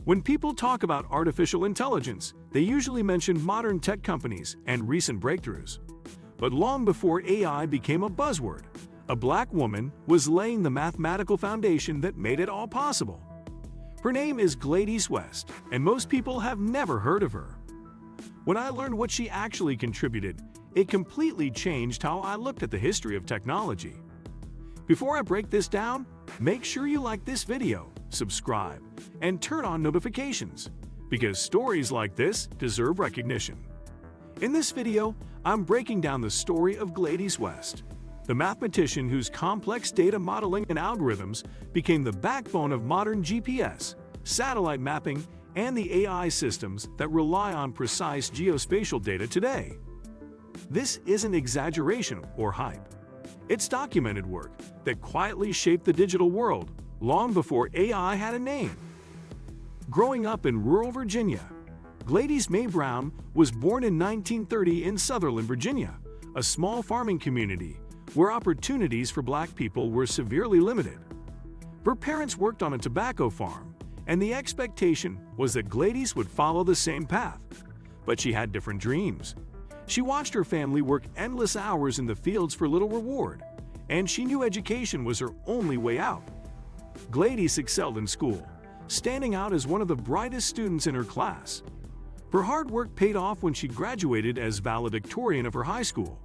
When people talk about artificial intelligence, they usually mention modern tech companies and recent breakthroughs. But long before AI became a buzzword, a black woman was laying the mathematical foundation that made it all possible. Her name is Gladys West, and most people have never heard of her. When I learned what she actually contributed, it completely changed how I looked at the history of technology. Before I break this down, make sure you like this video, subscribe, and turn on notifications, because stories like this deserve recognition. In this video, I'm breaking down the story of Gladys West, the mathematician whose complex data modeling and algorithms became the backbone of modern GPS, satellite mapping, and the AI systems that rely on precise geospatial data today. This isn't exaggeration or hype. It's documented work that quietly shaped the digital world long before AI had a name. Growing up in rural Virginia, Gladys May Brown was born in 1930 in Sutherland, Virginia, a small farming community where opportunities for black people were severely limited. Her parents worked on a tobacco farm, and the expectation was that Gladys would follow the same path. But she had different dreams. She watched her family work endless hours in the fields for little reward, and she knew education was her only way out. Gladys excelled in school, standing out as one of the brightest students in her class. Her hard work paid off when she graduated as valedictorian of her high school.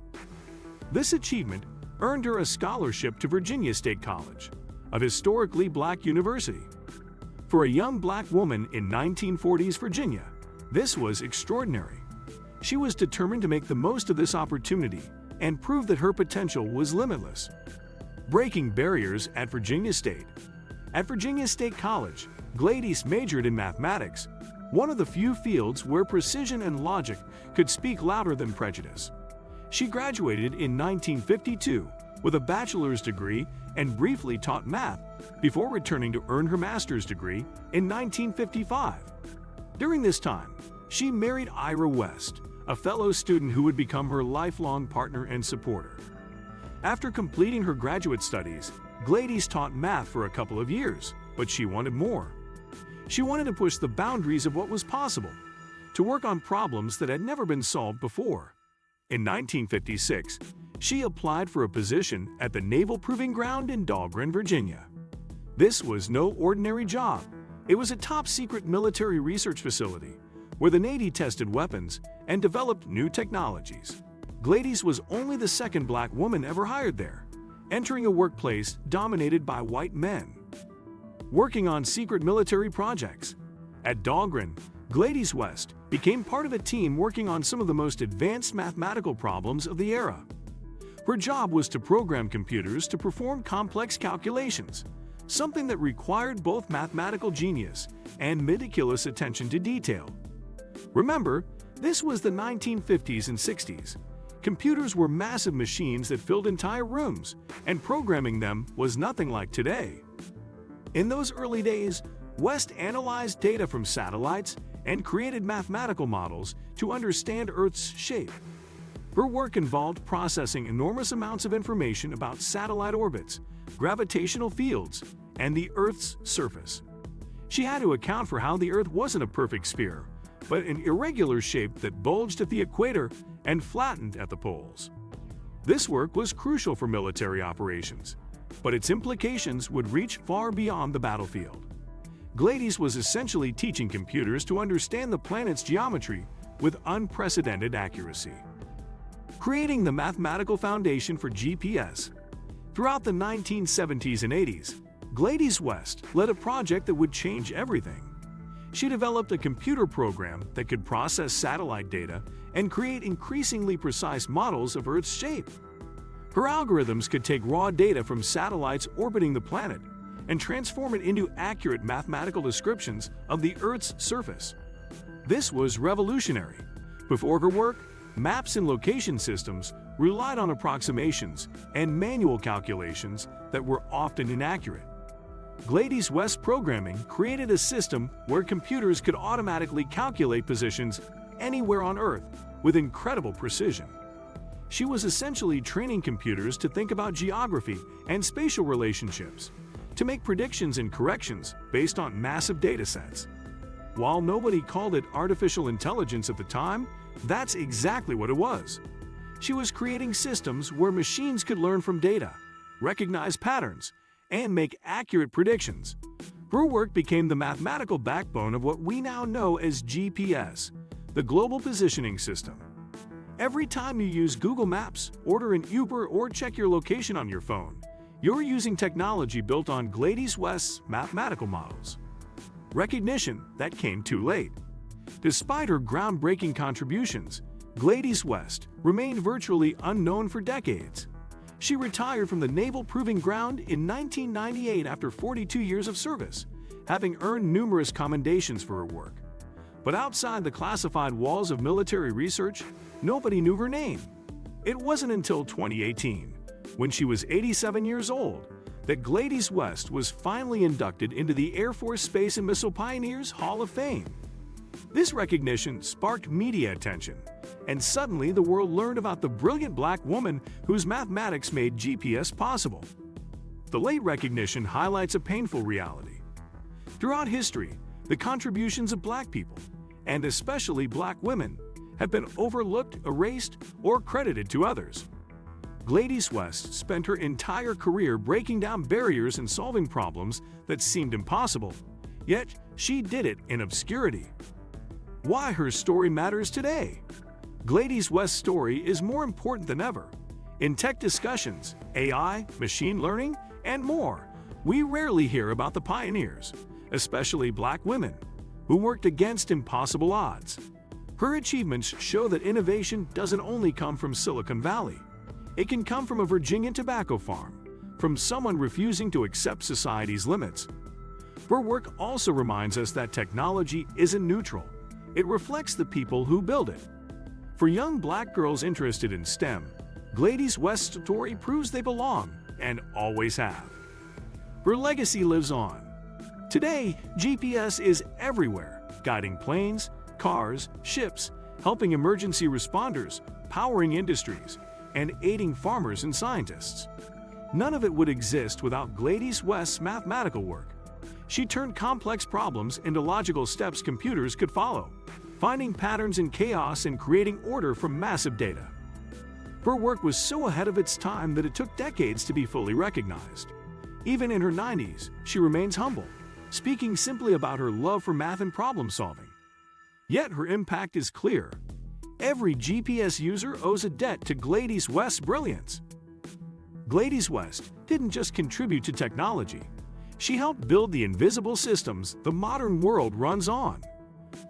This achievement earned her a scholarship to Virginia State College, a historically black university. For a young black woman in 1940s Virginia, this was extraordinary. She was determined to make the most of this opportunity and prove that her potential was limitless. Breaking barriers at Virginia State. At Virginia State College, Gladys majored in mathematics, one of the few fields where precision and logic could speak louder than prejudice. She graduated in 1952 with a bachelor's degree and briefly taught math before returning to earn her master's degree in 1955. During this time, she married Ira West, a fellow student who would become her lifelong partner and supporter. After completing her graduate studies, Gladys taught math for a couple of years, but she wanted more. She wanted to push the boundaries of what was possible, to work on problems that had never been solved before. In 1956, she applied for a position at the Naval Proving Ground in Dahlgren, Virginia. This was no ordinary job. It was a top-secret military research facility where the Navy tested weapons and developed new technologies. Gladys was only the second black woman ever hired there, entering a workplace dominated by white men. Working on secret military projects. At Dahlgren, Gladys West became part of a team working on some of the most advanced mathematical problems of the era. Her job was to program computers to perform complex calculations, something that required both mathematical genius and meticulous attention to detail. Remember, this was the 1950s and 60s. Computers were massive machines that filled entire rooms, and programming them was nothing like today. In those early days, West analyzed data from satellites and created mathematical models to understand Earth's shape. Her work involved processing enormous amounts of information about satellite orbits, gravitational fields, and the Earth's surface. She had to account for how the Earth wasn't a perfect sphere, but an irregular shape that bulged at the equator and flattened at the poles. This work was crucial for military operations, but its implications would reach far beyond the battlefield. Gladys was essentially teaching computers to understand the planet's geometry with unprecedented accuracy. Creating the mathematical foundation for GPS. Throughout the 1970s and 80s, Gladys West led a project that would change everything. She developed a computer program that could process satellite data and create increasingly precise models of Earth's shape. Her algorithms could take raw data from satellites orbiting the planet and transform it into accurate mathematical descriptions of the Earth's surface. This was revolutionary. Before her work, maps and location systems relied on approximations and manual calculations that were often inaccurate. Gladys West programming created a system where computers could automatically calculate positions anywhere on Earth with incredible precision. She was essentially training computers to think about geography and spatial relationships, to make predictions and corrections based on massive datasets. While nobody called it artificial intelligence at the time, that's exactly what it was. She was creating systems where machines could learn from data, recognize patterns, and make accurate predictions. Her work became the mathematical backbone of what we now know as GPS, the Global Positioning System. Every time you use Google Maps, order an Uber, or check your location on your phone, you're using technology built on Gladys West's mathematical models. Recognition that came too late. Despite her groundbreaking contributions, Gladys West remained virtually unknown for decades. She retired from the Naval Proving Ground in 1998 after 42 years of service, having earned numerous commendations for her work. But outside the classified walls of military research, nobody knew her name. It wasn't until 2018, when she was 87 years old, that Gladys West was finally inducted into the Air Force Space and Missile Pioneers Hall of Fame. This recognition sparked media attention, and suddenly the world learned about the brilliant black woman whose mathematics made GPS possible. The late recognition highlights a painful reality. Throughout history, the contributions of black people, and especially black women, have been overlooked, erased, or credited to others. Gladys West spent her entire career breaking down barriers and solving problems that seemed impossible, yet she did it in obscurity. Why her story matters today? Gladys West's story is more important than ever. In tech discussions, AI, machine learning, and more, we rarely hear about the pioneers, especially black women, who worked against impossible odds. Her achievements show that innovation doesn't only come from Silicon Valley. It can come from a Virginian tobacco farm, from someone refusing to accept society's limits. Her work also reminds us that technology isn't neutral. It reflects the people who build it. For young black girls interested in STEM, Gladys West's story proves they belong and always have. Her legacy lives on. Today, GPS is everywhere, guiding planes, cars, ships, helping emergency responders, powering industries, and aiding farmers and scientists. None of it would exist without Gladys West's mathematical work. She turned complex problems into logical steps computers could follow, finding patterns in chaos and creating order from massive data. Her work was so ahead of its time that it took decades to be fully recognized. Even in her 90s, she remains humble, speaking simply about her love for math and problem solving. Yet her impact is clear. Every GPS user owes a debt to Gladys West's brilliance. Gladys West didn't just contribute to technology. She helped build the invisible systems the modern world runs on.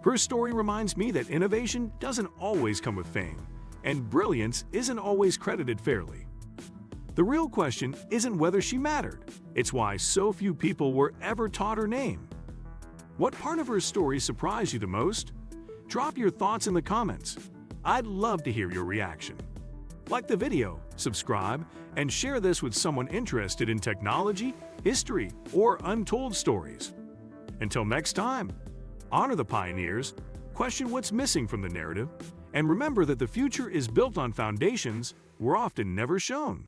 Her story reminds me that innovation doesn't always come with fame, and brilliance isn't always credited fairly. The real question isn't whether she mattered, it's why so few people were ever taught her name. What part of her story surprised you the most? Drop your thoughts in the comments. I'd love to hear your reaction. Like the video, subscribe, and share this with someone interested in technology, history, or untold stories. Until next time, honor the pioneers, question what's missing from the narrative, and remember that the future is built on foundations we're often never shown.